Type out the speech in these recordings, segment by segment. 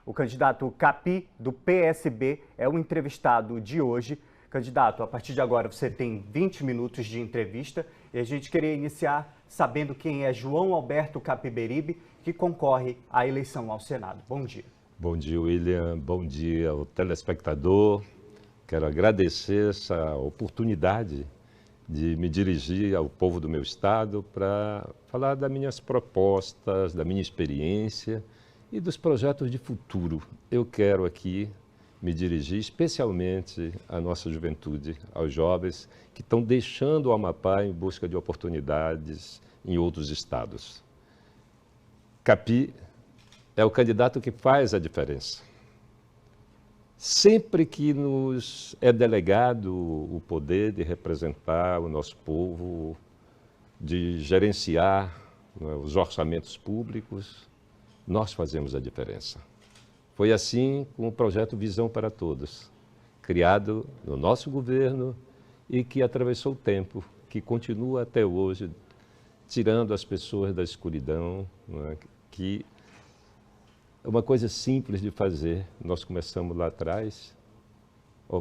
O candidato Capi, do PSB, é o entrevistado de hoje. Candidato, a partir de agora você tem 20 minutos de entrevista e a gente queria iniciar sabendo quem é João Alberto Capiberibe, que concorre à eleição ao Senado. Bom dia. Bom dia, William. Bom dia ao telespectador. Quero agradecer essa oportunidade de me dirigir ao povo do meu estado para falar das minhas propostas, da minha experiência e dos projetos de futuro. Eu quero aqui me dirigir especialmente à nossa juventude, aos jovens que estão deixando o Amapá em busca de oportunidades em outros estados. Capi é o candidato que faz a diferença. Sempre que nos é delegado o poder de representar o nosso povo, de gerenciar, os orçamentos públicos, nós fazemos a diferença. Foi assim com o projeto Visão para Todos, criado no nosso governo e que atravessou o tempo, que continua até hoje, tirando as pessoas da escuridão, que é uma coisa simples de fazer. Nós começamos lá atrás,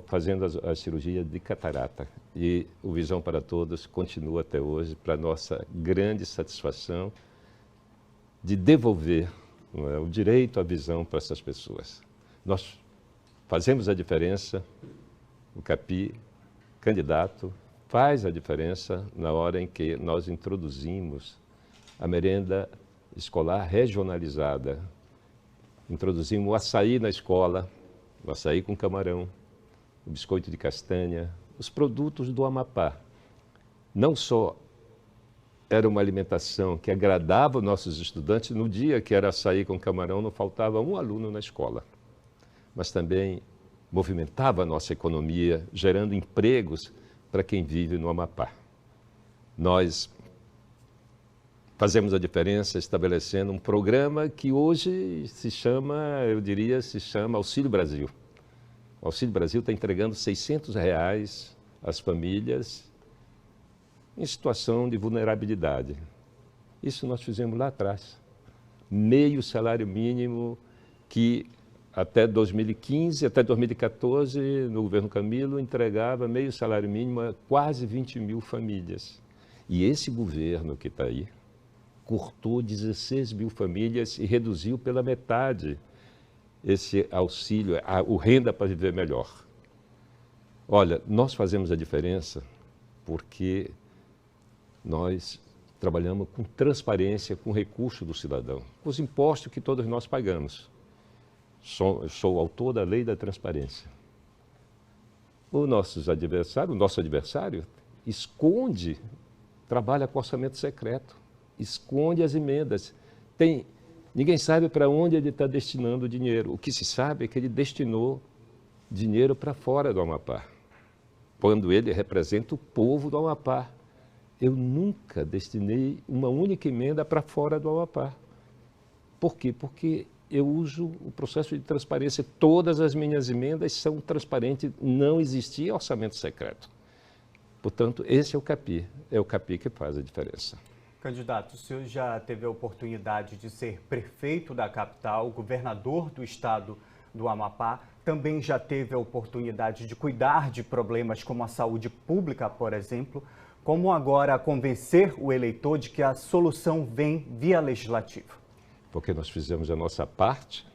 fazendo a cirurgia de catarata. E o Visão para Todos continua até hoje, para nossa grande satisfação de devolver o direito à visão para essas pessoas. Nós fazemos a diferença, o Capi, candidato, faz a diferença na hora em que nós introduzimos a merenda escolar regionalizada. Introduzimos o açaí na escola, o açaí com camarão, o biscoito de castanha, os produtos do Amapá. Não só era uma alimentação que agradava os nossos estudantes, no dia que era açaí com camarão não faltava um aluno na escola, mas também movimentava a nossa economia, gerando empregos para quem vive no Amapá. Nós fazemos a diferença estabelecendo um programa que hoje se chama, eu diria, se chama Auxílio Brasil. O Auxílio Brasil está entregando R$600 às famílias em situação de vulnerabilidade. Isso nós fizemos lá atrás. Meio salário mínimo que até 2015, até 2014, no governo Camilo, entregava meio salário mínimo a quase 20 mil famílias. E esse governo que está aí, cortou 16 mil famílias e reduziu pela metade esse auxílio, o Renda para Viver Melhor. Olha, nós fazemos a diferença porque nós trabalhamos com transparência, com recurso do cidadão, com os impostos que todos nós pagamos. Sou autor da Lei da Transparência. O nosso adversário esconde, trabalha com orçamento secreto. Esconde as emendas. Ninguém sabe para onde ele está destinando o dinheiro. O que se sabe é que ele destinou dinheiro para fora do Amapá, quando ele representa o povo do Amapá. Eu nunca destinei uma única emenda para fora do Amapá. Por quê? Porque eu uso o processo de transparência. Todas as minhas emendas são transparentes, não existia orçamento secreto. Portanto, esse é o Capi que faz a diferença. Candidato, o senhor já teve a oportunidade de ser prefeito da capital, governador do estado do Amapá, também já teve a oportunidade de cuidar de problemas como a saúde pública, por exemplo. Como agora convencer o eleitor de que a solução vem via legislativo? Porque nós fizemos a nossa parte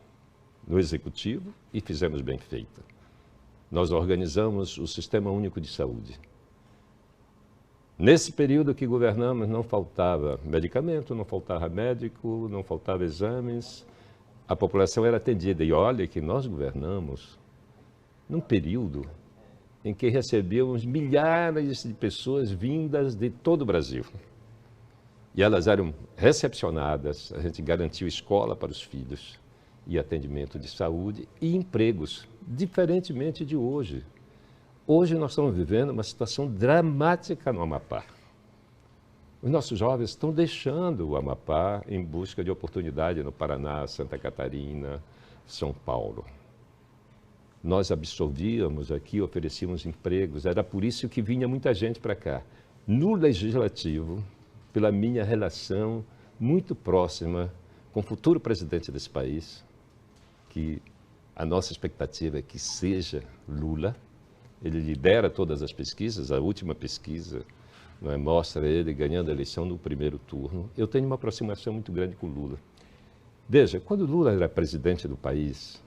no Executivo e fizemos bem feita. Nós organizamos o Sistema Único de Saúde. Nesse período que governamos, não faltava medicamento, não faltava médico, não faltava exames, a população era atendida. E olha que nós governamos num período em que recebíamos milhares de pessoas vindas de todo o Brasil. E elas eram recepcionadas, a gente garantiu escola para os filhos, e atendimento de saúde e empregos, diferentemente de hoje. Hoje nós estamos vivendo uma situação dramática no Amapá. Os nossos jovens estão deixando o Amapá em busca de oportunidade no Paraná, Santa Catarina, São Paulo. Nós absorvíamos aqui, oferecíamos empregos, era por isso que vinha muita gente para cá. No Legislativo, pela minha relação muito próxima com o futuro presidente desse país, que a nossa expectativa é que seja Lula. Ele lidera todas as pesquisas, a última pesquisa, não é, mostra ele ganhando a eleição no primeiro turno. Eu tenho uma aproximação muito grande com Lula. Veja, quando Lula era presidente do país,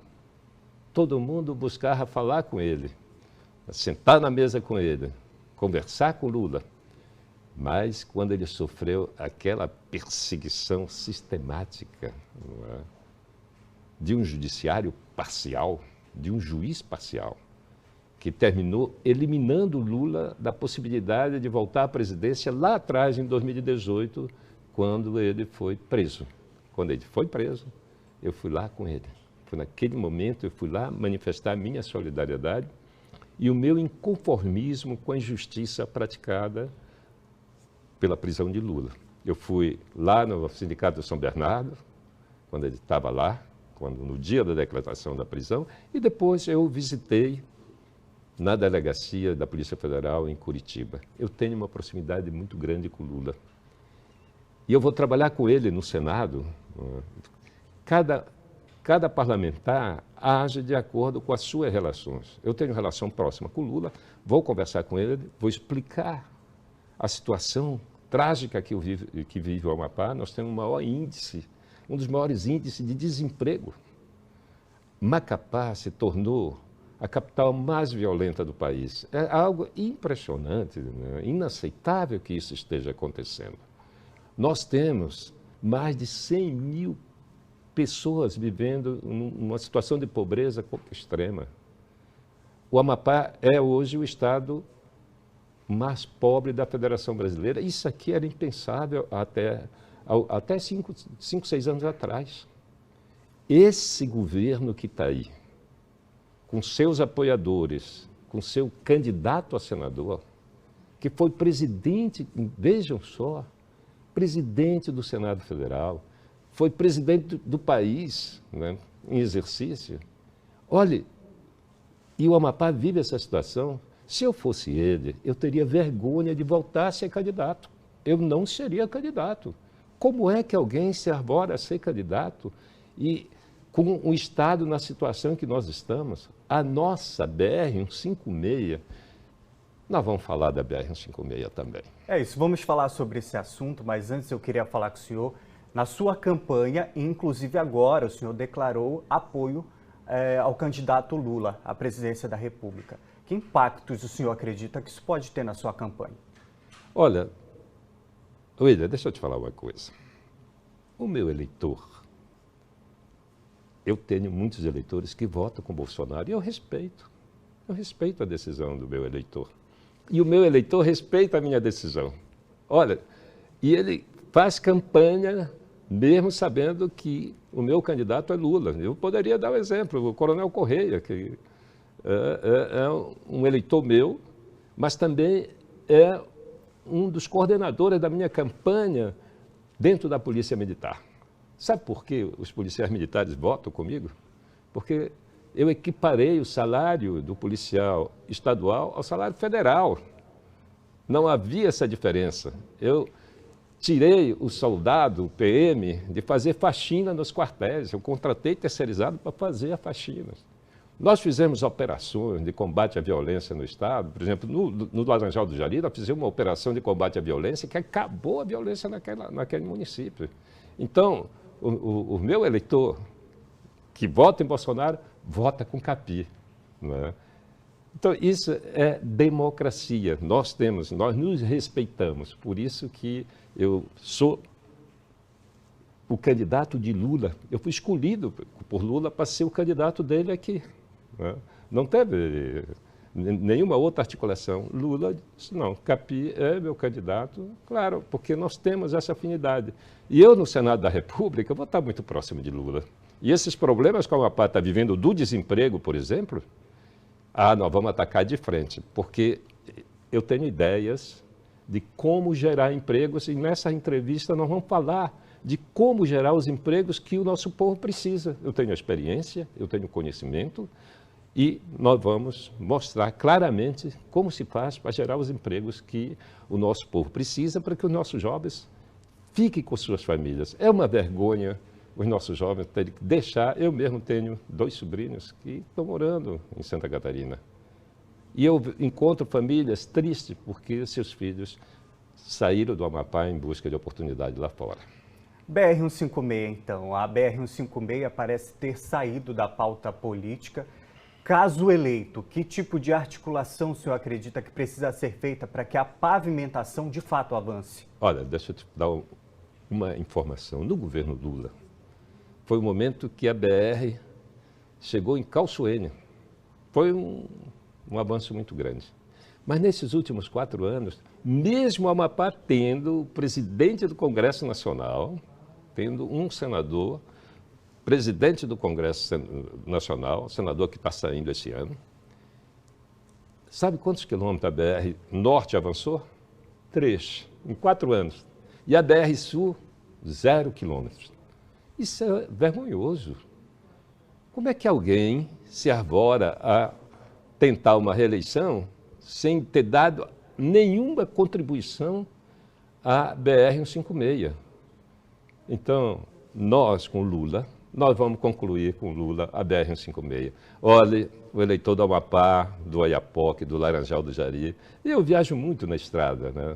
todo mundo buscava falar com ele, sentar na mesa com ele, conversar com Lula. Mas quando ele sofreu aquela perseguição sistemática, não é, de um judiciário parcial, de um juiz parcial, que terminou eliminando Lula da possibilidade de voltar à presidência lá atrás, em 2018, quando ele foi preso. Quando ele foi preso, eu fui lá com ele. Foi naquele momento, eu fui lá manifestar a minha solidariedade e o meu inconformismo com a injustiça praticada pela prisão de Lula. Eu fui lá no Sindicato de São Bernardo, quando ele estava lá, no dia da decretação da prisão, e depois eu visitei na delegacia da Polícia Federal em Curitiba. Eu tenho uma proximidade muito grande com Lula. E eu vou trabalhar com ele no Senado. Cada parlamentar age de acordo com as suas relações. Eu tenho relação próxima com Lula, vou conversar com ele, vou explicar a situação trágica que vive o Amapá. Nós temos um dos maiores índices de desemprego. Macapá se tornou a capital mais violenta do país. É algo impressionante, né? Inaceitável que isso esteja acontecendo. Nós temos mais de 100 mil pessoas vivendo numa situação de pobreza extrema. O Amapá é hoje o estado mais pobre da Federação Brasileira. Isso aqui era impensável até 5, 6 anos atrás. Esse governo que está aí, com seus apoiadores, com seu candidato a senador, que foi presidente, vejam só, presidente do Senado Federal, foi presidente do país, né, em exercício. Olhe, e o Amapá vive essa situação. Se eu fosse ele, eu teria vergonha de voltar a ser candidato. Eu não seria candidato. Como é que alguém se arbora a ser candidato e com o Estado na situação em que nós estamos? A nossa BR-156, nós vamos falar da BR-156 também. É isso, vamos falar sobre esse assunto, mas antes eu queria falar com o senhor, na sua campanha, inclusive agora, o senhor declarou apoio ao candidato Lula à presidência da República. Que impactos o senhor acredita que isso pode ter na sua campanha? Olha, William, deixa eu te falar uma coisa. O meu eleitor, eu tenho muitos eleitores que votam com Bolsonaro e eu respeito a decisão do meu eleitor. E o meu eleitor respeita a minha decisão. Olha, e ele faz campanha mesmo sabendo que o meu candidato é Lula. Eu poderia dar um exemplo, o Coronel Correia, que é um eleitor meu, mas também é um dos coordenadores da minha campanha dentro da Polícia Militar. Sabe por que os policiais militares votam comigo? Porque eu equiparei o salário do policial estadual ao salário federal. Não havia essa diferença. Eu tirei o soldado, o PM, de fazer faxina nos quartéis. Eu contratei terceirizado para fazer a faxina. Nós fizemos operações de combate à violência no Estado. Por exemplo, no Laranjal do Jari, nós fizemos uma operação de combate à violência que acabou a violência naquele município. Então, o meu eleitor que vota em Bolsonaro, vota com Capi. Não é? Então, isso é democracia. Nós nos respeitamos. Por isso que eu sou o candidato de Lula. Eu fui escolhido por Lula para ser o candidato dele aqui. Não teve nenhuma outra articulação. Lula disse, não, Capi é meu candidato, claro, porque nós temos essa afinidade. E eu, no Senado da República, vou estar muito próximo de Lula. E esses problemas que o Amapá está vivendo, do desemprego, por exemplo, nós vamos atacar de frente, porque eu tenho ideias de como gerar empregos e nessa entrevista nós vamos falar de como gerar os empregos que o nosso povo precisa. Eu tenho experiência, eu tenho conhecimento e nós vamos mostrar claramente como se faz para gerar os empregos que o nosso povo precisa para que os nossos jovens fiquem com suas famílias. É uma vergonha os nossos jovens terem que deixar. Eu mesmo tenho 2 sobrinhos que estão morando em Santa Catarina. E eu encontro famílias tristes porque seus filhos saíram do Amapá em busca de oportunidade lá fora. BR-156, então. A BR-156 parece ter saído da pauta política. Caso eleito, que tipo de articulação o senhor acredita que precisa ser feita para que a pavimentação de fato avance? Olha, deixa eu te dar uma informação. No governo Lula, foi o momento que a BR chegou em Calçoene. Foi um avanço muito grande. Mas nesses últimos 4 anos, mesmo o Amapá tendo o presidente do Congresso Nacional, tendo um senador, presidente do Congresso Nacional, senador que está saindo esse ano, sabe quantos quilômetros a BR Norte avançou? 3, em 4 anos. E a BR Sul, 0 quilômetros. Isso é vergonhoso. Como é que alguém se arvora a tentar uma reeleição sem ter dado nenhuma contribuição à BR-156? Então, nós com Lula, nós vamos concluir com Lula a BR-156. Olha, o eleitor do Amapá, do Oiapoque, do Laranjal do Jari, e eu viajo muito na estrada, né?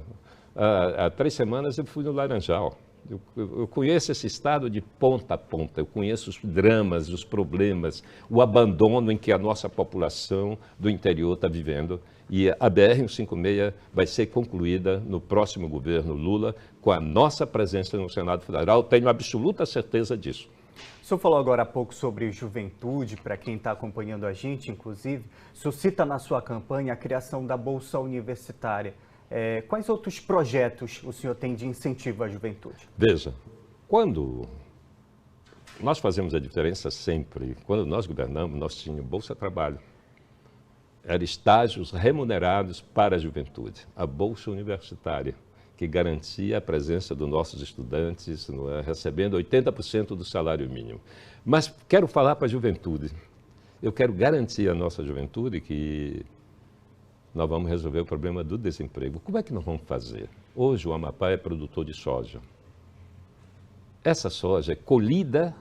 Há 3 semanas eu fui no Laranjal. Eu conheço esse estado de ponta a ponta, eu conheço os dramas, os problemas, o abandono em que a nossa população do interior está vivendo. E a BR-156 vai ser concluída no próximo governo Lula, com a nossa presença no Senado Federal, tenho absoluta certeza disso. O senhor falou agora há pouco sobre juventude, para quem está acompanhando a gente, inclusive, suscita na sua campanha a criação da Bolsa Universitária. Quais outros projetos o senhor tem de incentivo à juventude? Veja, quando nós fazemos a diferença sempre, quando nós governamos, nós tínhamos Bolsa Trabalho. Eram estágios remunerados para a juventude. A Bolsa Universitária, que garantia a presença dos nossos estudantes, recebendo 80% do salário mínimo. Mas quero falar para a juventude. Eu quero garantir à nossa juventude que nós vamos resolver o problema do desemprego. Como é que nós vamos fazer? Hoje o Amapá é produtor de soja. Essa soja é colhida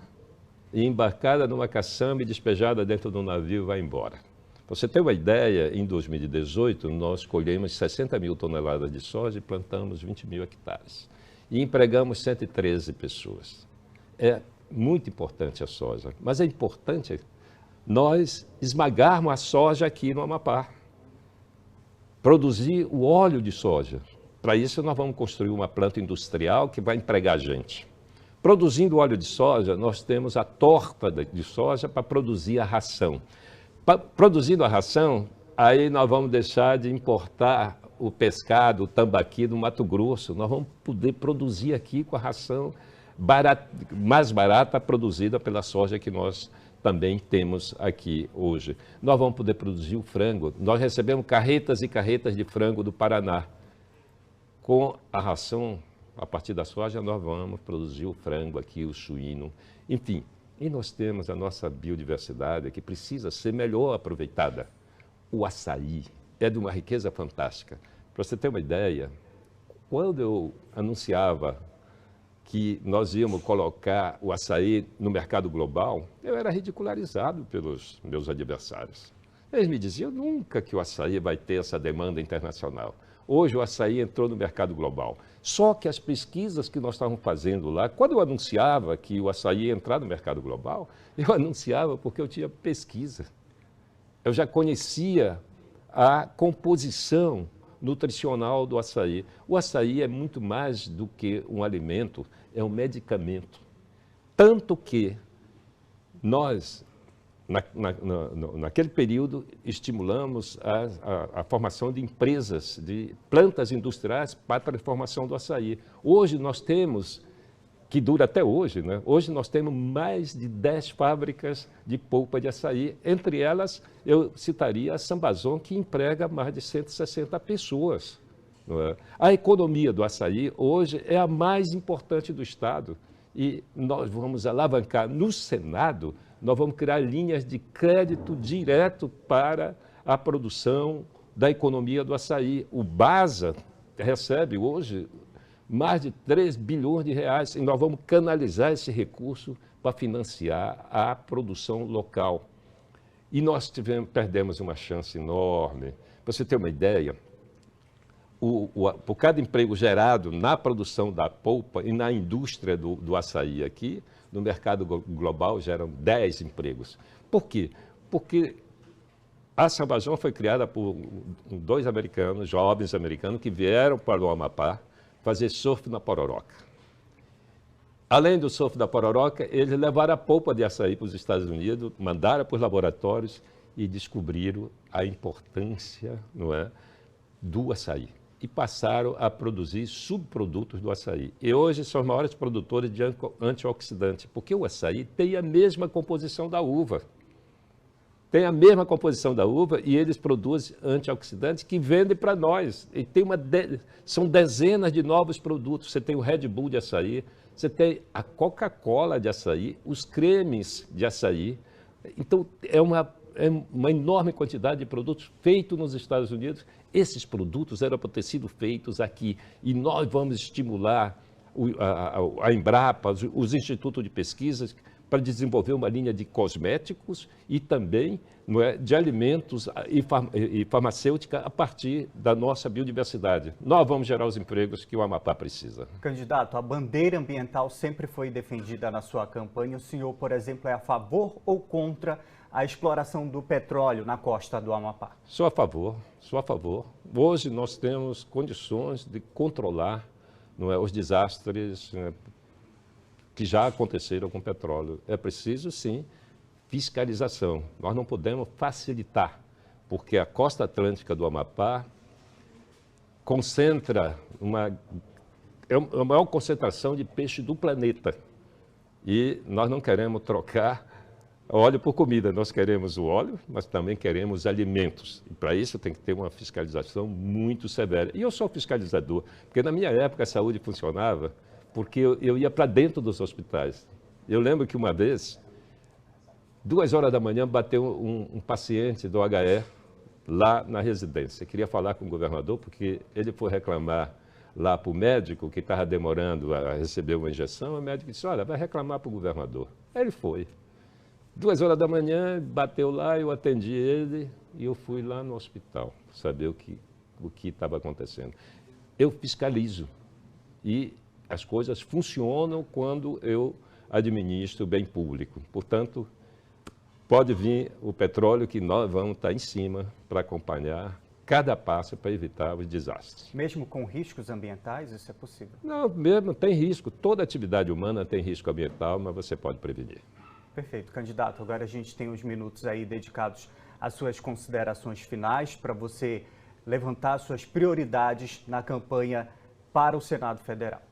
e embarcada numa caçamba e despejada dentro de um navio e vai embora. Para você ter uma ideia, em 2018 nós colhemos 60 mil toneladas de soja e plantamos 20 mil hectares. E empregamos 113 pessoas. É muito importante a soja, mas é importante nós esmagarmos a soja aqui no Amapá. Produzir o óleo de soja. Para isso, nós vamos construir uma planta industrial que vai empregar gente. Produzindo óleo de soja, nós temos a torta de soja para produzir a ração. Produzindo a ração, aí nós vamos deixar de importar o pescado, o tambaqui do Mato Grosso. Nós vamos poder produzir aqui com a ração mais barata produzida pela soja que nós também temos aqui hoje. Nós vamos poder produzir o frango. Nós recebemos carretas e carretas de frango do Paraná. Com a ração, a partir da soja, nós vamos produzir o frango aqui, o suíno, enfim. E nós temos a nossa biodiversidade que precisa ser melhor aproveitada. O açaí é de uma riqueza fantástica. Para você ter uma ideia, quando eu anunciava que nós íamos colocar o açaí no mercado global, eu era ridicularizado pelos meus adversários. Eles me diziam nunca que o açaí vai ter essa demanda internacional. Hoje o açaí entrou no mercado global. Só que as pesquisas que nós estávamos fazendo lá, quando eu anunciava que o açaí ia entrar no mercado global, eu anunciava porque eu tinha pesquisa. Eu já conhecia a composição nutricional do açaí. O açaí é muito mais do que um alimento, é um medicamento. Tanto que nós, naquele período, estimulamos a formação de empresas, de plantas industriais para a transformação do açaí. Hoje nós temos, que dura até hoje, né? Hoje nós temos mais de 10 fábricas de polpa de açaí. Entre elas, eu citaria a Sambazon, que emprega mais de 160 pessoas. Não é? A economia do açaí hoje é a mais importante do Estado. E nós vamos alavancar no Senado, nós vamos criar linhas de crédito direto para a produção da economia do açaí. O BASA recebe hoje mais de 3 bilhões de reais, e nós vamos canalizar esse recurso para financiar a produção local. E nós perdemos uma chance enorme. Para você ter uma ideia, por cada emprego gerado na produção da polpa e na indústria do açaí aqui, no mercado global geram 10 empregos. Por quê? Porque a Sambajão foi criada por 2 americanos, jovens americanos, que vieram para o Amapá fazer surf na Pororoca. Além do surf da Pororoca, eles levaram a polpa de açaí para os Estados Unidos, mandaram para os laboratórios e descobriram a importância, não é, do açaí. E passaram a produzir subprodutos do açaí. E hoje são os maiores produtores de antioxidantes, porque o açaí tem a mesma composição da uva. Tem a mesma composição da uva e eles produzem antioxidantes que vendem para nós. E tem são dezenas de novos produtos. Você tem o Red Bull de açaí, você tem a Coca-Cola de açaí, os cremes de açaí. Então, é uma enorme quantidade de produtos feitos nos Estados Unidos. Esses produtos eram para ter sido feitos aqui. E nós vamos estimular a Embrapa, os institutos de pesquisas, para desenvolver uma linha de cosméticos e também, não é, de alimentos e farmacêutica a partir da nossa biodiversidade. Nós vamos gerar os empregos que o Amapá precisa. Candidato, a bandeira ambiental sempre foi defendida na sua campanha. O senhor, por exemplo, é a favor ou contra a exploração do petróleo na costa do Amapá? Sou a favor, sou a favor. Hoje nós temos condições de controlar, não é, os desastres, que já aconteceram com o petróleo. É preciso, sim, fiscalização. Nós não podemos facilitar, porque a costa atlântica do Amapá concentra é a maior concentração de peixe do planeta. E nós não queremos trocar óleo por comida. Nós queremos o óleo, mas também queremos alimentos. E para isso tem que ter uma fiscalização muito severa. E eu sou fiscalizador, porque na minha época a saúde funcionava porque eu ia para dentro dos hospitais. Eu lembro que uma vez, 2 horas da manhã, bateu um paciente do HE lá na residência. Queria falar com o governador, porque ele foi reclamar lá para o médico, que estava demorando a receber uma injeção. O médico disse, olha, vai reclamar para o governador. Aí ele foi. 2 horas da manhã, bateu lá, eu atendi ele e eu fui lá no hospital, saber o que estava acontecendo. Eu fiscalizo e as coisas funcionam quando eu administro o bem público. Portanto, pode vir o petróleo que nós vamos estar em cima para acompanhar cada passo para evitar os desastres. Mesmo com riscos ambientais, isso é possível? Não, mesmo tem risco. Toda atividade humana tem risco ambiental, mas você pode prevenir. Perfeito. Candidato, agora a gente tem uns minutos aí dedicados às suas considerações finais para você levantar suas prioridades na campanha para o Senado Federal.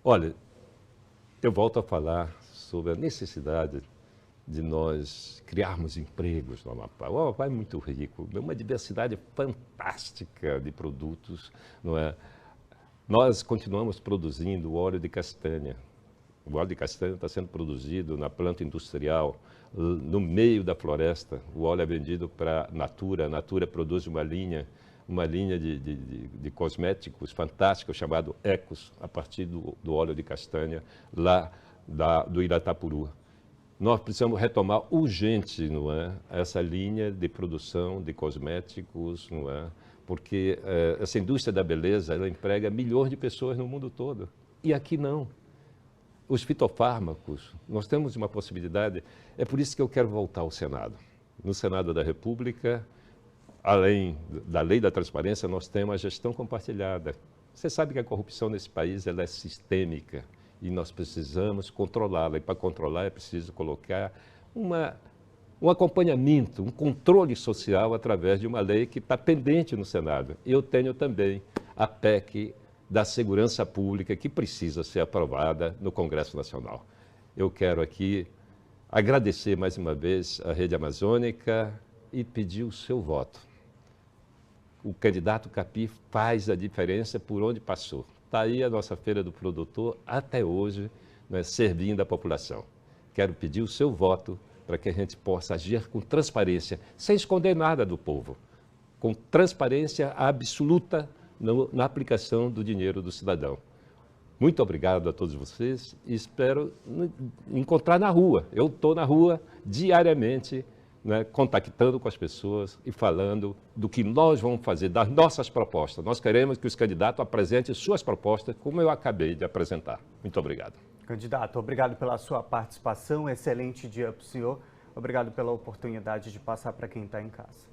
Olha, eu volto a falar sobre a necessidade de nós criarmos empregos no Amapá. O Amapá é muito rico, é uma diversidade fantástica de produtos, não é? Nós continuamos produzindo óleo de castanha. O óleo de castanha está sendo produzido na planta industrial, no meio da floresta. O óleo é vendido para a Natura. A Natura produz uma linha de cosméticos fantásticos chamado Ecos, a partir do óleo de castanha lá do Iratapuru. Nós precisamos retomar urgente, não é, essa linha de produção de cosméticos, não é, porque essa indústria da beleza ela emprega milhões de pessoas no mundo todo. E aqui não. Os fitofármacos, nós temos uma possibilidade, é por isso que eu quero voltar ao Senado. No Senado da República, além da lei da transparência, nós temos a gestão compartilhada. Você sabe que a corrupção nesse país ela é sistêmica e nós precisamos controlá-la. E para controlar é preciso colocar um acompanhamento, um controle social através de uma lei que está pendente no Senado. Eu tenho também a PEC da segurança pública que precisa ser aprovada no Congresso Nacional. Eu quero aqui agradecer mais uma vez a Rede Amazônica e pedir o seu voto. O candidato Capi faz a diferença por onde passou. Está aí a nossa Feira do Produtor, até hoje, né, servindo a população. Quero pedir o seu voto para que a gente possa agir com transparência, sem esconder nada do povo, com transparência absoluta na aplicação do dinheiro do cidadão. Muito obrigado a todos vocês e espero encontrar na rua. Eu estou na rua diariamente, né, contactando com as pessoas e falando do que nós vamos fazer, das nossas propostas. Nós queremos que os candidatos apresentem suas propostas, como eu acabei de apresentar. Muito obrigado. Candidato, obrigado pela sua participação. Excelente dia para o senhor. Obrigado pela oportunidade de passar para quem está em casa.